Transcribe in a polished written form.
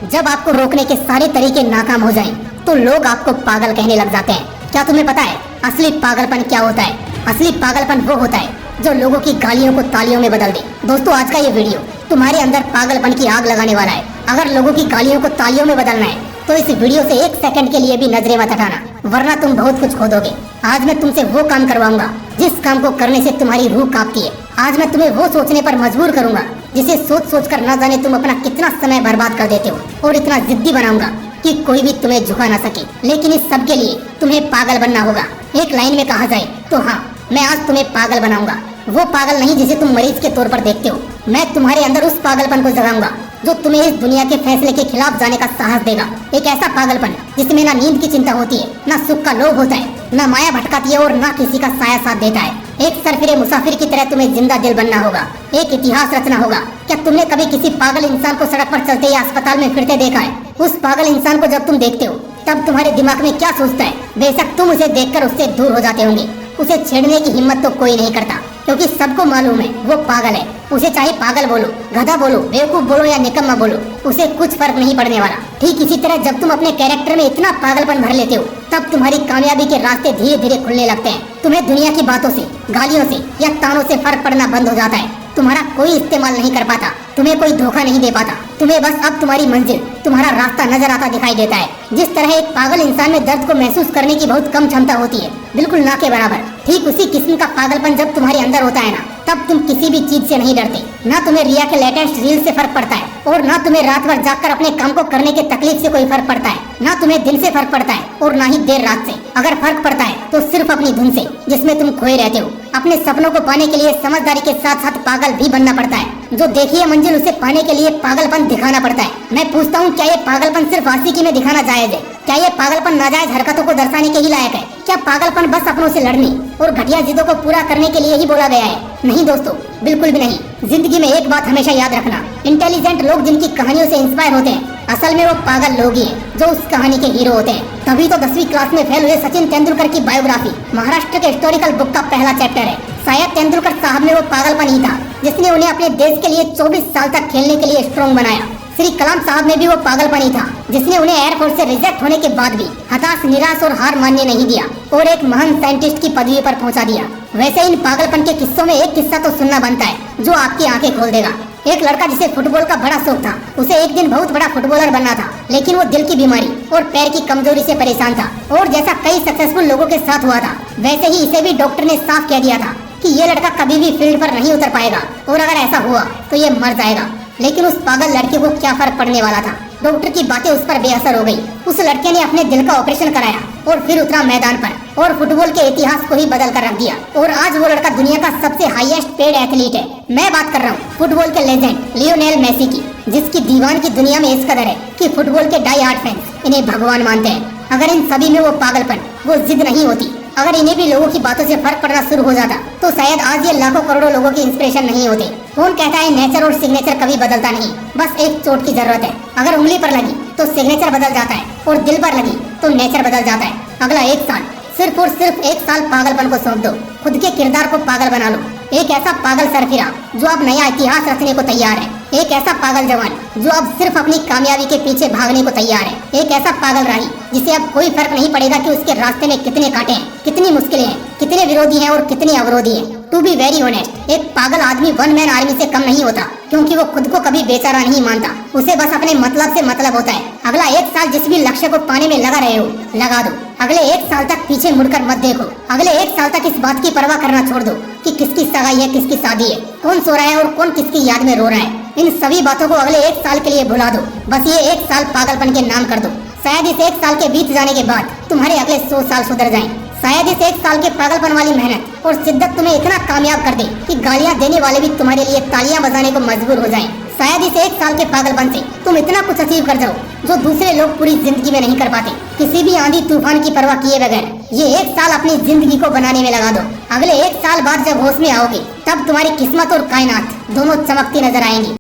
जब आपको रोकने के सारे तरीके नाकाम हो जाएं, तो लोग आपको पागल कहने लग जाते हैं। क्या तुम्हें पता है असली पागलपन क्या होता है? असली पागलपन वो होता है जो लोगों की गालियों को तालियों में बदल दे। दोस्तों, आज का ये वीडियो तुम्हारे अंदर पागलपन की आग लगाने वाला है। अगर लोगों की गालियों को तालियों में बदलना है तो इस वीडियो से एक सेकंड के लिए भी नजरें मत हटाना, वरना तुम बहुत कुछ खो दोगे। आज मैं तुमसे वो काम करवाऊंगा जिस काम को करने से तुम्हारी रूह कांपती है। आज मैं तुम्हें वो सोचने पर मजबूर करूंगा जिसे सोच सोच कर न जाने तुम अपना कितना समय बर्बाद कर देते हो, और इतना जिद्दी बनाऊंगा कि कोई भी तुम्हें झुका ना सके। लेकिन इस सब के लिए तुम्हें पागल बनना होगा। एक लाइन में कहा जाए तो हाँ, मैं आज तुम्हें पागल बनाऊंगा। वो पागल नहीं जिसे तुम मरीज के तौर पर देखते हो। मैं तुम्हारे अंदर उस पागलपन को जगाऊंगा जो तुम्हें इस दुनिया के फैसले के खिलाफ जाने का साहस देगा। एक ऐसा पागलपन जिसमें ना नींद की चिंता होती है, ना सुख का लोभ होता है, ना माया भटकाती है और ना किसी का साया साथ देता है। एक सरफिरे मुसाफिर की तरह तुम्हें जिंदा दिल बनना होगा, एक इतिहास रचना होगा। क्या तुमने कभी किसी पागल इंसान को सड़क पर चलते या अस्पताल में फिरते देखा है? उस पागल इंसान को जब तुम देखते हो तब तुम्हारे दिमाग में क्या सोचता है? बेशक तुम उसे देखकर उससे दूर हो जाते होंगे। उसे छेड़ने की हिम्मत तो कोई नहीं करता, क्योंकि सबको मालूम है वो पागल है। उसे चाहे पागल बोलो, गधा बोलो, बेवकूफ बोलो या निकम्मा बोलो, उसे कुछ फर्क नहीं पड़ने वाला। ठीक इसी तरह जब तुम अपने कैरेक्टर में इतना पागलपन भर लेते हो तब तुम्हारी कामयाबी के रास्ते धीरे धीरे खुलने लगते हैं। तुम्हें दुनिया की बातों से, गालियों से या तानों से फर्क पड़ना बंद हो जाता है। तुम्हारा कोई इस्तेमाल नहीं कर पाता, तुम्हें कोई धोखा नहीं दे पाता। तुम्हें बस अब तुम्हारी मंजिल, तुम्हारा रास्ता नजर आता दिखाई देता है। जिस तरह एक पागल इंसान में दर्द को महसूस करने की बहुत कम क्षमता होती है, बिल्कुल ना के बराबर, ठीक उसी किस्म का पागलपन जब तुम्हारे अंदर होता है ना, तब तुम किसी भी चीज से नहीं डरते। ना तुम्हें रिया के लेटेस्ट रील से फर्क पड़ता है, और ना तुम्हें रात भर जागकर अपने काम को करने के तकलीफ से कोई फर्क पड़ता है। ना तुम्हें दिन से फर्क पड़ता है और ना ही देर रात से। अगर फर्क पड़ता है तो सिर्फ अपनी धुन से, जिसमें तुम खोए रहते हो। अपने सपनों को पाने के लिए समझदारी के साथ साथ पागल भी बनना पड़ता है। जो देखी है मंजिल, उसे पाने के लिए पागलपन दिखाना पड़ता है। मैं पूछता हूँ, क्या ये पागलपन सिर्फ आशिकी में दिखाना जायज है? क्या ये पागलपन नाजायज हरकतों को दर्शाने के ही लायक है? क्या पागलपन बस अपनों से लड़ने और घटिया जिद्दों को पूरा करने के लिए ही बोला गया है? नहीं दोस्तों, बिल्कुल भी नहीं। जिंदगी में एक बात हमेशा याद रखना, इंटेलिजेंट लोग जिनकी कहानियों से इंस्पायर होते हैं, असल में वो पागल लोग ही हैं जो उस कहानी के हीरो होते हैं। तभी तो 10वीं क्लास में फेल हुए सचिन तेंदुलकर की बायोग्राफी महाराष्ट्र के हिस्टोरिकल बुक का पहला चैप्टर है। शायद तेंदुलकर साहब में वो पागलपन ही था जिसने उन्हें अपने देश के लिए 24 साल तक खेलने के लिए स्ट्रॉन्ग बनाया। श्री कलाम साहब में भी वो पागलपन ही था जिसने उन्हें एयरफोर्स से रिजेक्ट होने के बाद भी हताश, निराश और हार मानने नहीं दिया और एक महान साइंटिस्ट की पदवी पर पहुंचा दिया। वैसे इन पागलपन के किस्सों में एक किस्सा तो सुनना बनता है जो आपकी आंखें खोल देगा। एक लड़का जिसे फुटबॉल का बड़ा शौक था, उसे एक दिन बहुत बड़ा फुटबॉलर बनना था, लेकिन वो दिल की बीमारी और पैर की कमजोरी से परेशान था। और जैसा कई सक्सेसफुल लोगों के साथ हुआ था, वैसे ही इसे भी डॉक्टर ने साफ कह दिया था कि ये लड़का कभी भी फील्ड पर नहीं उतर पाएगा, और अगर ऐसा हुआ तो ये मर जाएगा। लेकिन उस पागल लड़के को क्या फर्क पड़ने वाला था? डॉक्टर की बातें उस पर बेअसर हो गई। उस लड़के ने अपने दिल का ऑपरेशन कराया और फिर उतरा मैदान पर और फुटबॉल के इतिहास को ही बदल कर रख दिया। और आज वो लड़का दुनिया का सबसे हाईएस्ट पेड एथलीट है। मैं बात कर रहा हूँ फुटबॉल के लेजेंड लियोनेल मेसी की, जिसकी दीवान की दुनिया में इस कदर है कि फुटबॉल के डाई हार्ड फैंस इन्हें भगवान मानते हैं। अगर इन सभी में वो पागलपन, वो जिद नहीं होती, अगर इन्हें भी लोगों की बातों से फर्क पड़ना शुरू हो जाता, तो शायद आज ये लाखों करोड़ों लोगों की इंस्पिरेशन नहीं होते। कौन कहता है नेचर और सिग्नेचर कभी बदलता नहीं? बस एक चोट की जरूरत है। अगर उंगली पर लगी तो सिग्नेचर बदल जाता है, और दिल पर लगी तो नेचर बदल जाता है। अगला एक साल, सिर्फ और सिर्फ एक साल पागलपन को सौंप दो। खुद के किरदार को पागल बना लो। एक ऐसा पागल सरफिरा जो अब नया इतिहास रचने को तैयार है। एक ऐसा पागल जवान जो अब सिर्फ अपनी कामयाबी के पीछे भागने को तैयार है। एक ऐसा पागल राही जिसे अब कोई फर्क नहीं पड़ेगा कि उसके रास्ते में कितने कांटे हैं, कितनी मुश्किलें हैं, कितने विरोधी हैं और कितने अवरोधी हैं। टू बी वेरी ऑनेस्ट, एक पागल आदमी वन मैन आर्मी से कम नहीं होता, क्योंकि वो खुद को कभी बेचारा नहीं मानता। उसे बस अपने मतलब से मतलब होता है। अगला एक साल जिस भी लक्ष्य को पाने में लगा रहे हो, लगा दो। अगले एक साल तक पीछे मुड़कर मत देखो। अगले एक साल तक इस बात की परवाह करना छोड़ दो कि किसकी सगाई है, किसकी शादी है, कौन सो रहा है और कौन किसकी याद में रो रहा है। इन सभी बातों को अगले एक साल के लिए भुला दो। बस ये एक साल पागलपन के नाम कर दो। शायद इस एक साल के बीत जाने के बाद तुम्हारे अगले 100 साल सुधर जाएं। शायद इस एक साल के पागलपन वाली मेहनत और शिद्दत तुम्हें इतना कामयाब कर दे कि गालियां देने वाले भी तुम्हारे लिए तालियां बजाने को मजबूर हो जाएं। शायद इस एक साल के पागलपन से तुम इतना कुछ अचीव कर जाओ जो दूसरे लोग पूरी जिंदगी में नहीं कर पाते, किसी भी आंधी तूफान की परवाह किए बगैर। ये एक साल अपनी जिंदगी को बनाने में लगा दो। अगले एक साल बाद जब होश में आओगे, तब तुम्हारी किस्मत और कायनात दोनों चमकती नजर आएंगी।